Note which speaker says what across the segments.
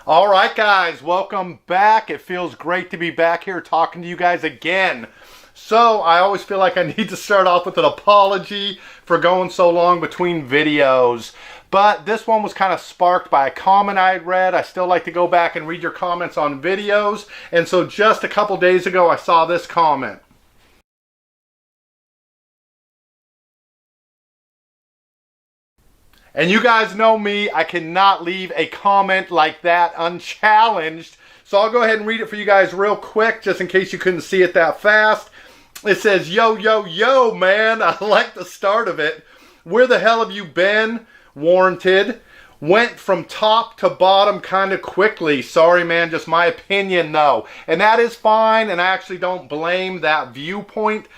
Speaker 1: All right, guys, welcome back. It feels great to be back here talking to you guys again. So I always feel like I need to start off with an apology for going so long between videos. But this one was kind of sparked by a comment I had read. I still like to go back and read your comments on videos. And so just a couple days ago, I saw this comment. And you guys know me, I cannot leave a comment like that unchallenged. So I'll go ahead and read it for you guys real quick, just in case you couldn't see it that fast. It says, yo, yo, yo, man. I like the start of it. Where the hell have you been? Warranted. Went from top to bottom kind of quickly. Sorry, man, just my opinion, though. And that is fine, and I actually don't blame that viewpoint,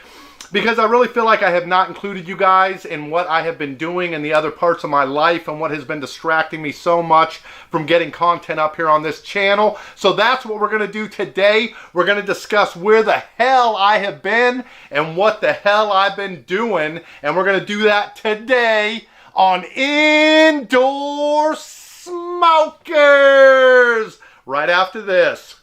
Speaker 1: because I really feel like I have not included you guys in what I have been doing in the other parts of my life and what has been distracting me so much from getting content up here on this channel. So that's what we're going to do today. We're going to discuss where the hell I have been and what the hell I've been doing. And we're going to do that today on Indoor Smokers. Right after this.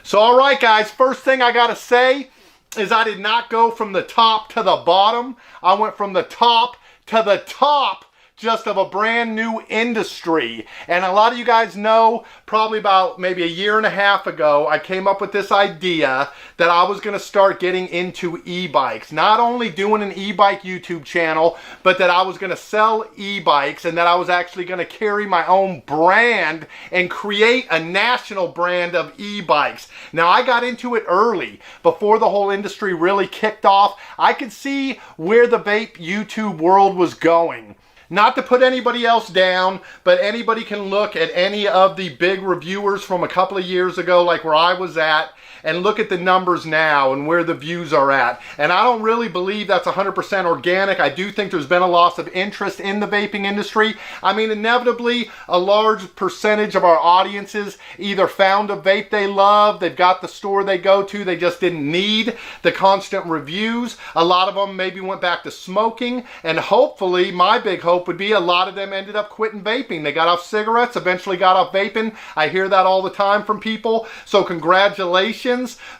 Speaker 1: So, all right, guys, first thing I got to say is I did not go from the top to the bottom. I went from the top to the top just of a brand new industry. And a lot of you guys know, probably about maybe a year and a half ago, I came up with this idea that I was going to start getting into e-bikes. Not only doing an e-bike YouTube channel, but that I was going to sell e-bikes and that I was actually going to carry my own brand and create a national brand of e-bikes. Now, I got into it early, before the whole industry really kicked off. I could see where the vape YouTube world was going. Not to put anybody else down, but anybody can look at any of the big reviewers from a couple of years ago, like where I was at, and look at the numbers now and where the views are at. And I don't really believe that's 100% organic. I do think there's been a loss of interest in the vaping industry. I mean, inevitably, a large percentage of our audiences either found a vape they love, they've got the store they go to, they just didn't need the constant reviews. A lot of them maybe went back to smoking, and hopefully, my big hope would be a lot of them ended up quitting vaping. They got off cigarettes, eventually got off vaping. I hear that all the time from people, so congratulations.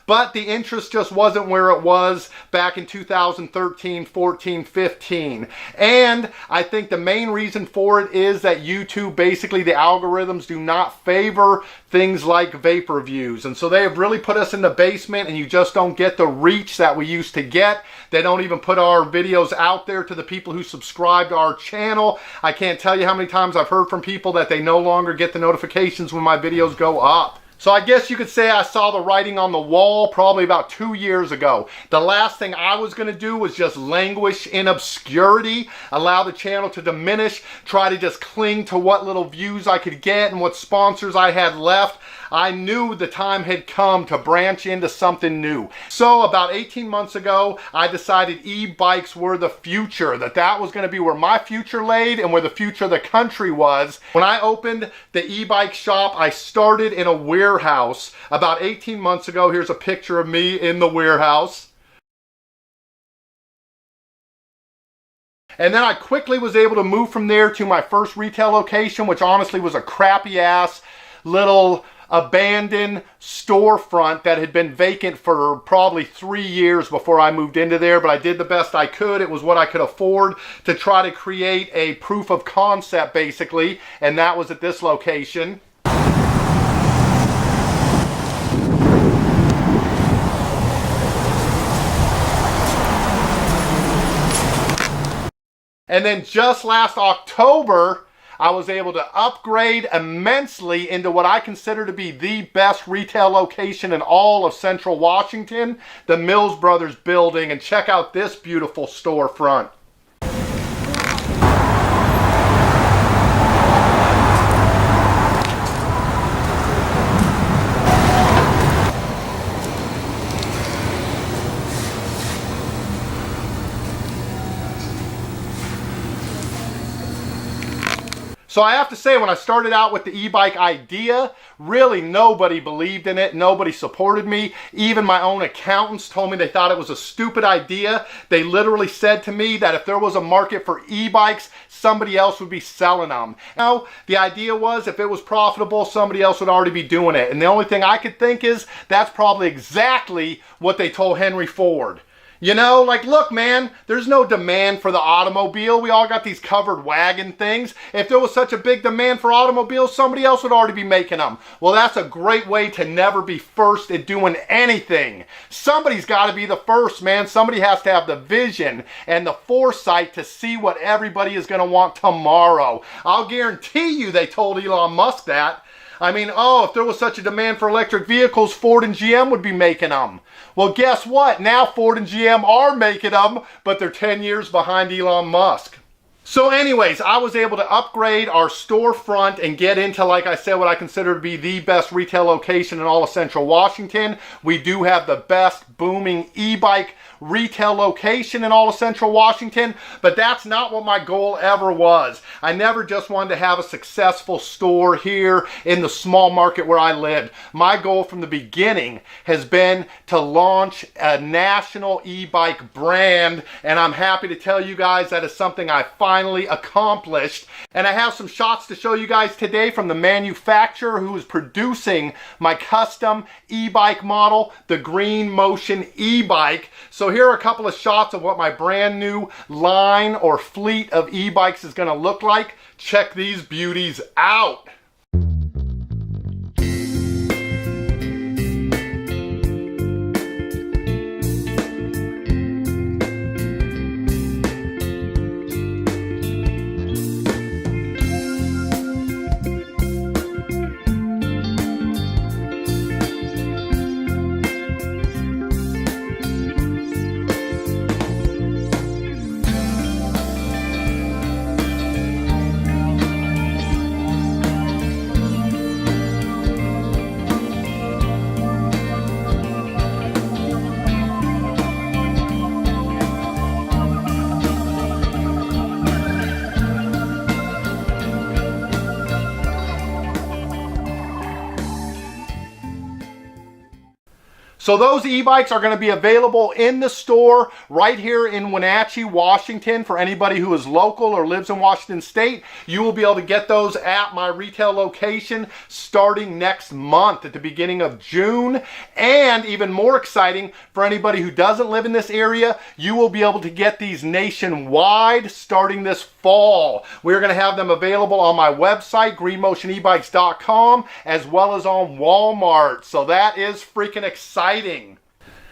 Speaker 1: But the interest just wasn't where it was back in 2013, 14, 15. And I think the main reason for it is that YouTube, basically the algorithms do not favor things like vape reviews. And so they have really put us in the basement, and you just don't get the reach that we used to get. They don't even put our videos out there to the people who subscribe to our channel. I can't tell you how many times I've heard from people that they no longer get the notifications when my videos go up. So I guess you could say I saw the writing on the wall probably about 2 years ago. The last thing I was going to do was just languish in obscurity, allow the channel to diminish, try to just cling to what little views I could get and what sponsors I had left. I knew the time had come to branch into something new. So about 18 months ago, I decided e-bikes were the future, that was going to be where my future laid and where the future of the country was. When I opened the e-bike shop, I started in a warehouse about 18 months ago. Here's a picture of me in the warehouse. And then I quickly was able to move from there to my first retail location, which honestly was a crappy ass little abandoned storefront that had been vacant for probably 3 years before I moved into there, but I did the best I could. It was what I could afford to try to create a proof of concept, basically, and that was at this location. And then just last October, I was able to upgrade immensely into what I consider to be the best retail location in all of Central Washington, the Mills Brothers building, and check out this beautiful storefront. So I have to say, when I started out with the e-bike idea, really nobody believed in it. Nobody supported me. Even my own accountants told me they thought it was a stupid idea. They literally said to me that if there was a market for e-bikes, somebody else would be selling them. Now, the idea was if it was profitable, somebody else would already be doing it. And the only thing I could think is that's probably exactly what they told Henry Ford. You know, like, look, man, there's no demand for the automobile. We all got these covered wagon things. If there was such a big demand for automobiles, somebody else would already be making them. Well, that's a great way to never be first at doing anything. Somebody's got to be the first, man. Somebody has to have the vision and the foresight to see what everybody is going to want tomorrow. I'll guarantee you they told Elon Musk that. I mean, oh, if there was such a demand for electric vehicles, Ford and GM would be making them. Well, guess what? Now Ford and GM are making them, but they're 10 years behind Elon Musk. So anyways, I was able to upgrade our storefront and get into, like I said, what I consider to be the best retail location in all of Central Washington. We do have the best booming e-bike retail location in all of Central Washington, but that's not what my goal ever was. I never just wanted to have a successful store here in the small market where I lived. My goal from the beginning has been to launch a national e-bike brand, and I'm happy to tell you guys that is something I finally accomplished. And I have some shots to show you guys today from the manufacturer who is producing my custom e-bike model, the Green Motion e-bike. So here are a couple of shots of what my brand new line or fleet of e-bikes is going to look like. Check these beauties out. So those e-bikes are going to be available in the store right here in Wenatchee, Washington. For anybody who is local or lives in Washington State, you will be able to get those at my retail location starting next month at the beginning of June. And even more exciting, for anybody who doesn't live in this area, you will be able to get these nationwide starting this fall. We're going to have them available on my website, greenmotionebikes.com, as well as on Walmart. So that is freaking exciting.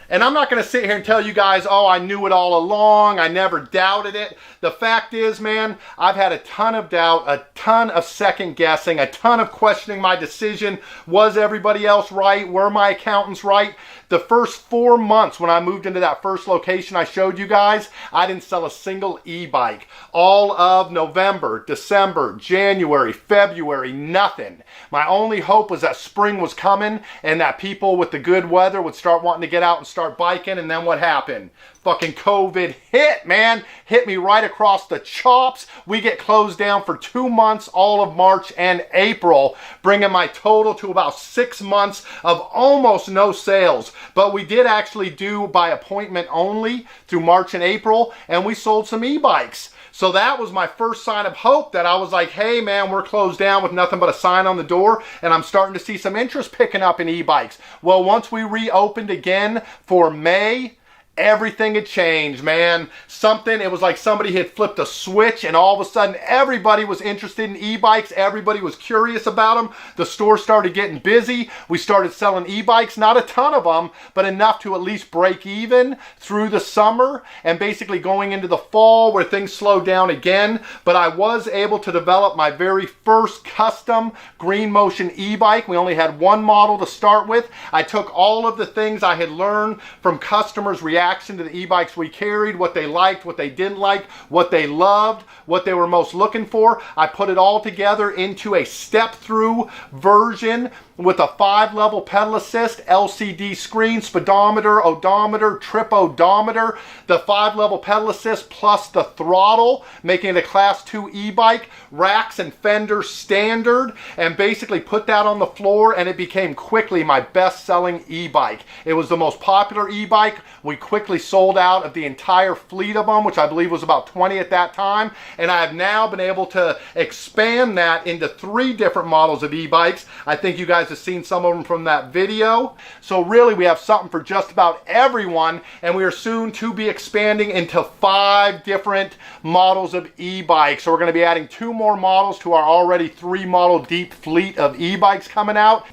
Speaker 1: And I'm not going to sit here and tell you guys, oh, I knew it all along, I never doubted it. The fact is, man, I've had a ton of doubt, a ton of second guessing, a ton of questioning my decision. Was everybody else right? Were my accountants right? The first 4 months when I moved into that first location I showed you guys, I didn't sell a single e-bike. All of November, December, January, February, nothing. My only hope was that spring was coming and that people with the good weather would start wanting to get out and start biking, and then what happened? Fucking COVID hit, man. Hit me right across the chops. We get closed down for 2 months, all of March and April, bringing my total to about 6 months of almost no sales. But we did actually do by appointment only through March and April, and we sold some e-bikes. So that was my first sign of hope, that I was like, hey man, we're closed down with nothing but a sign on the door, and I'm starting to see some interest picking up in e-bikes. Well, once we reopened again for May, everything had changed, man. It was like somebody had flipped a switch, and all of a sudden everybody was interested in e-bikes. Everybody was curious about them. The store started getting busy. We started selling e-bikes, not a ton of them, but enough to at least break even through the summer and basically going into the fall where things slowed down again. But I was able to develop my very first custom Green Motion e-bike. We only had one model to start with. I took all of the things I had learned from customers' reactions reaction to the e-bikes we carried, what they liked, what they didn't like, what they loved, what they were most looking for. I put it all together into a step-through version with a 5-level pedal assist, LCD screen, speedometer, odometer, trip odometer, the 5-level pedal assist plus the throttle, making it a Class 2 e-bike, racks and fenders standard, and basically put that on the floor, and it became quickly my best-selling e-bike. It was the most popular e-bike. We quickly sold out of the entire fleet of them, which I believe was about 20 at that time, and I have now been able to expand that into 3 different models of e-bikes. I think you guys have seen some of them from that video. So really we have something for just about everyone, and we are soon to be expanding into 5 different models of e-bikes. So we're going to be adding 2 more models to our already 3 model deep fleet of e-bikes coming out.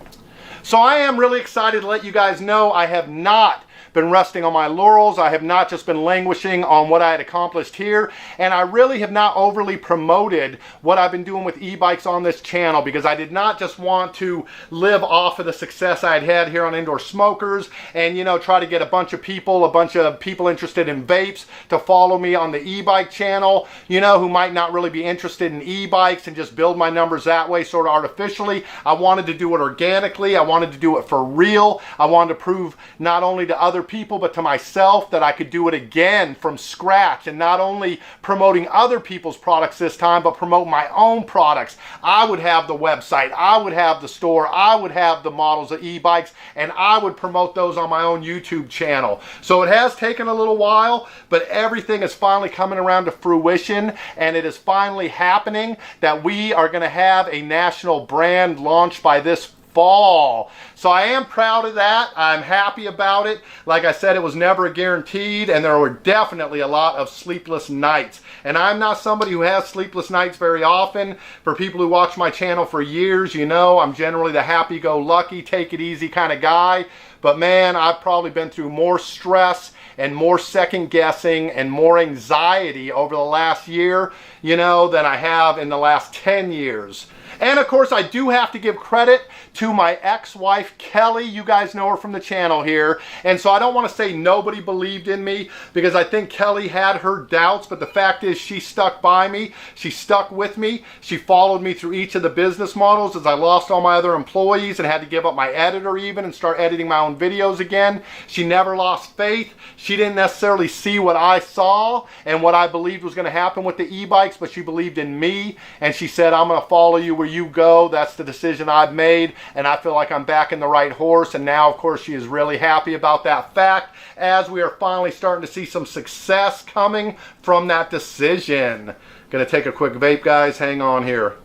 Speaker 1: So I am really excited to let you guys know I have not been resting on my laurels. I have not just been languishing on what I had accomplished here, and I really have not overly promoted what I've been doing with e-bikes on this channel, because I did not just want to live off of the success I had here on Indoor Smokers and, you know, try to get a bunch of people interested in vapes to follow me on the e-bike channel, you know, who might not really be interested in e-bikes, and just build my numbers that way, sort of artificially. I wanted to do it organically. I wanted to do it for real. I wanted to prove not only to other people but to myself that I could do it again from scratch, and not only promoting other people's products this time, but promote my own products. I would have the website, I would have the store, I would have the models of e-bikes, and I would promote those on my own YouTube channel. So it has taken a little while, but everything is finally coming around to fruition, and it is finally happening that we are going to have a national brand launch by this fall. So I am proud of that. I'm happy about it. Like I said, it was never guaranteed, and there were definitely a lot of sleepless nights. And I'm not somebody who has sleepless nights very often. For people who watch my channel for years, you know I'm generally the happy-go-lucky, take-it-easy kind of guy. But man, I've probably been through more stress and more second guessing and more anxiety over the last year, you know, than I have in the last 10 years. And of course, I do have to give credit to my ex-wife, Kelly. You guys know her from the channel here. And so I don't want to say nobody believed in me, because I think Kelly had her doubts, but the fact is she stuck by me. She stuck with me. She followed me through each of the business models as I lost all my other employees and had to give up my editor even and start editing my own videos again. She never lost faith. She didn't necessarily see what I saw and what I believed was going to happen with the e-bikes, but she believed in me, and she said, I'm going to follow you where you go. That's the decision I've made, and I feel like I'm backing the right horse. And now, of course, she is really happy about that fact, as we are finally starting to see some success coming from that decision. Gonna take a quick vape, guys. Hang on here.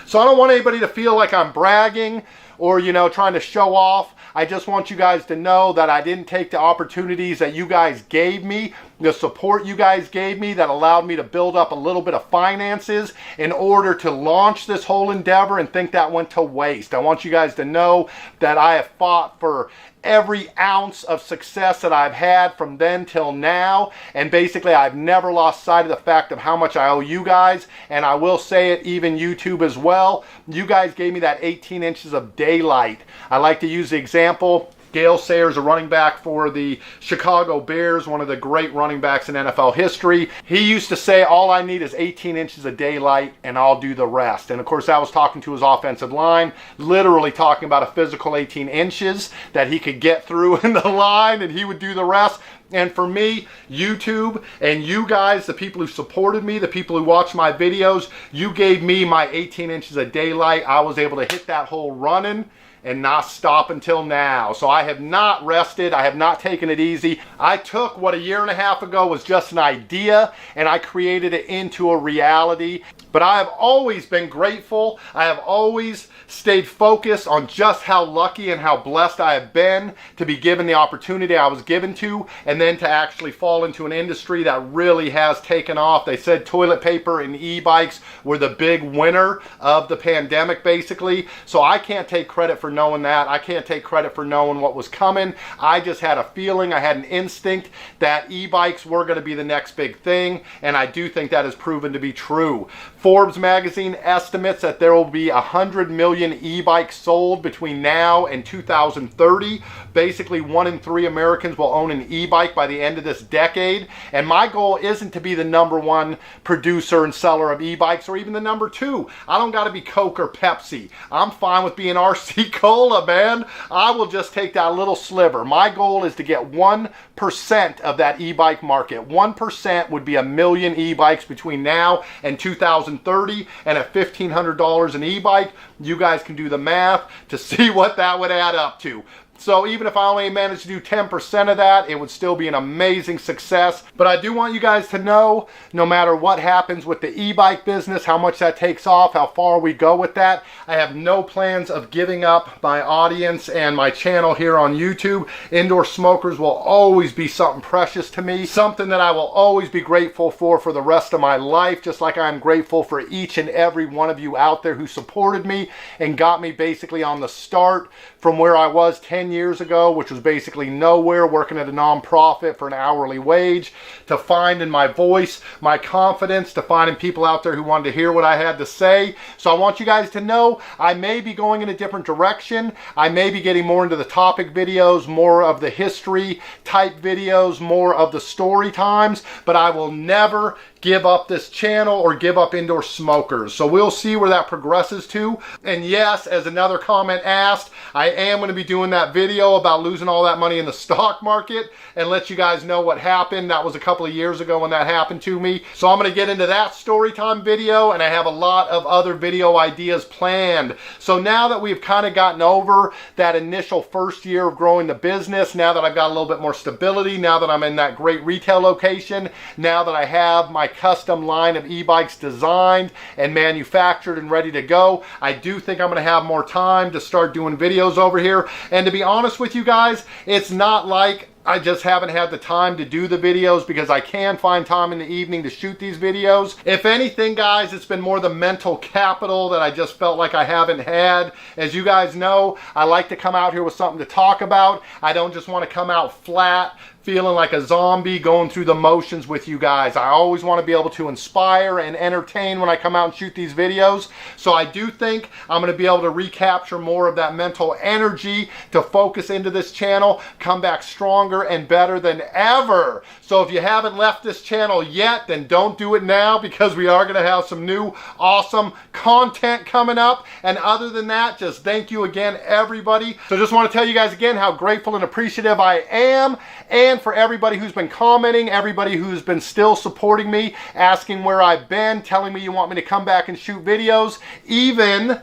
Speaker 1: So I don't want anybody to feel like I'm bragging or, you know, trying to show off. I just want you guys to know that I didn't take the opportunities that you guys gave me, the support you guys gave me that allowed me to build up a little bit of finances in order to launch this whole endeavor, and think that went to waste. I want you guys to know that I have fought for every ounce of success that I've had from then till now, and basically I've never lost sight of the fact of how much I owe you guys. And I will say it, even YouTube as well. You guys gave me that 18 inches of daylight. I like to use the example, Gale Sayers, a running back for the Chicago Bears, one of the great running backs in NFL history. He used to say, all I need is 18 inches of daylight and I'll do the rest. And of course, I was talking to his offensive line, literally talking about a physical 18 inches that he could get through in the line, and he would do the rest. And for me, YouTube and you guys, the people who supported me, the people who watched my videos, you gave me my 18 inches of daylight. I was able to hit that hole running and not stop until now. So I have not rested. I have not taken it easy. I took what a year and a half ago was just an idea, and I created it into a reality. But I have always been grateful. I have always stayed focused on just how lucky and how blessed I have been to be given the opportunity I was given to, and then to actually fall into an industry that really has taken off. They said toilet paper and e-bikes were the big winner of the pandemic, basically. So I can't take credit for knowing that. I can't take credit for knowing what was coming. I just had a feeling, I had an instinct that e-bikes were going to be the next big thing, and I do think that has proven to be true. Forbes magazine estimates that there will be 100 million e-bikes sold between now and 2030. Basically, 1 in 3 Americans will own an e-bike by the end of this decade. And my goal isn't to be the #1 producer and seller of e-bikes, or even the #2. I don't got to be Coke or Pepsi. I'm fine with being RC Cola, man. I will just take that little sliver. My goal is to get 1% of that e-bike market. 1% would be 1 million e-bikes between now and 2030. And at $1,500 an e-bike, you guys can do the math to see what that would add up to. So even if I only managed to do 10% of that, it would still be an amazing success. But I do want you guys to know, no matter what happens with the e-bike business, how much that takes off, how far we go with that, I have no plans of giving up my audience and my channel here on YouTube. Indoor Smokers will always be something precious to me, something that I will always be grateful for the rest of my life, just like I'm grateful for each and every one of you out there who supported me and got me basically on the start from where I was 10 years ago, which was basically nowhere, working at a nonprofit for an hourly wage, to finding my voice, my confidence, to finding people out there who wanted to hear what I had to say. So I want you guys to know I may be going in a different direction. I may be getting more into the topic videos, more of the history type videos, more of the story times, but I will never give up this channel or give up Indoor Smokers. So we'll see where that progresses to. And yes, as another comment asked, I am going to be doing that video about losing all that money in the stock market and let you guys know what happened. That was a couple of years ago when that happened to me. So I'm going to get into that story time video, and I have a lot of other video ideas planned. So now that we've kind of gotten over that initial first year of growing the business, now that I've got a little bit more stability, now that I'm in that great retail location, now that I have my custom line of e-bikes designed and manufactured and ready to go, I do think I'm going to have more time to start doing videos over here. And to be honest with you guys, it's not like I just haven't had the time to do the videos, because I can find time in the evening to shoot these videos. If anything, guys, it's been more the mental capital that I just felt like I haven't had. As you guys know, I like to come out here with something to talk about. I don't just want to come out flat, feeling like a zombie going through the motions with you guys. I always want to be able to inspire and entertain when I come out and shoot these videos. So I do think I'm going to be able to recapture more of that mental energy to focus into this channel, come back stronger and better than ever. So if you haven't left this channel yet, then don't do it now, because we are going to have some new awesome content coming up. And other than that, just thank you again, everybody. So just want to tell you guys again how grateful and appreciative I am. And for everybody who's been commenting, everybody who's been still supporting me, asking where I've been, telling me you want me to come back and shoot videos. Even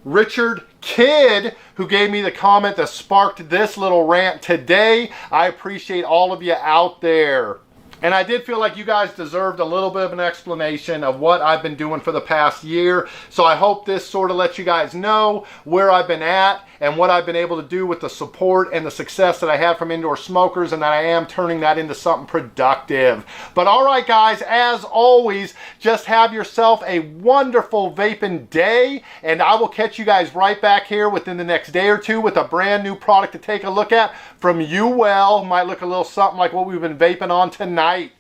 Speaker 1: Richard Kidd, who gave me the comment that sparked this little rant today. I appreciate all of you out there. And I did feel like you guys deserved a little bit of an explanation of what I've been doing for the past year. So I hope this sort of lets you guys know where I've been at and what I've been able to do with the support and the success that I had from Indoor Smokers, and that I am turning that into something productive. But all right, guys, as always, just have yourself a wonderful vaping day, and I will catch you guys right back here within the next day or two with a brand new product to take a look at from UWell. Might look a little something like what we've been vaping on tonight.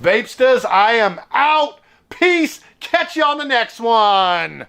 Speaker 1: Vapestas, I am out. Peace. Catch you on the next one.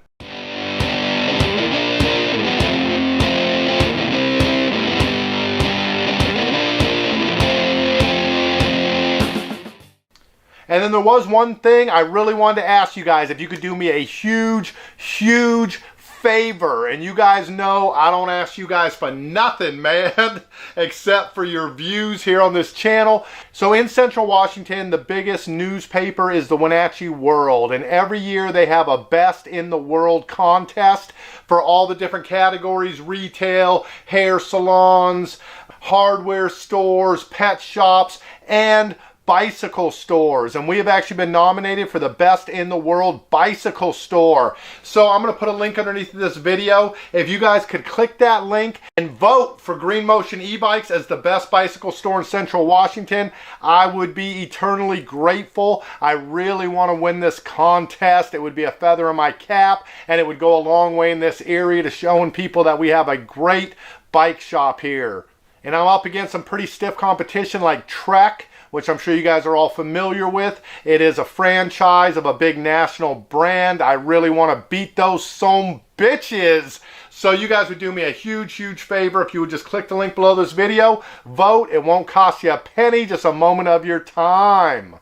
Speaker 1: And then there was one thing I really wanted to ask you guys, if you could do me a huge, huge favor. And you guys know I don't ask you guys for nothing, man, except for your views here on this channel. So in Central Washington, the biggest newspaper is the Wenatchee World, and every year they have a best in the world contest for all the different categories: retail, hair salons, hardware stores, pet shops, and bicycle stores, and we have actually been nominated for the best in the world bicycle store. So I'm going to put a link underneath this video. If you guys could click that link and vote for Green Motion e-bikes as the best bicycle store in Central Washington, I would be eternally grateful. I really want to win this contest. It would be a feather in my cap, and it would go a long way in this area to showing people that we have a great bike shop here. And I'm up against some pretty stiff competition like Trek, which I'm sure you guys are all familiar with. It is a franchise of a big national brand. I really want to beat those some bitches. So you guys would do me a huge, huge favor if you would just click the link below this video, vote. It won't cost you a penny, just a moment of your time.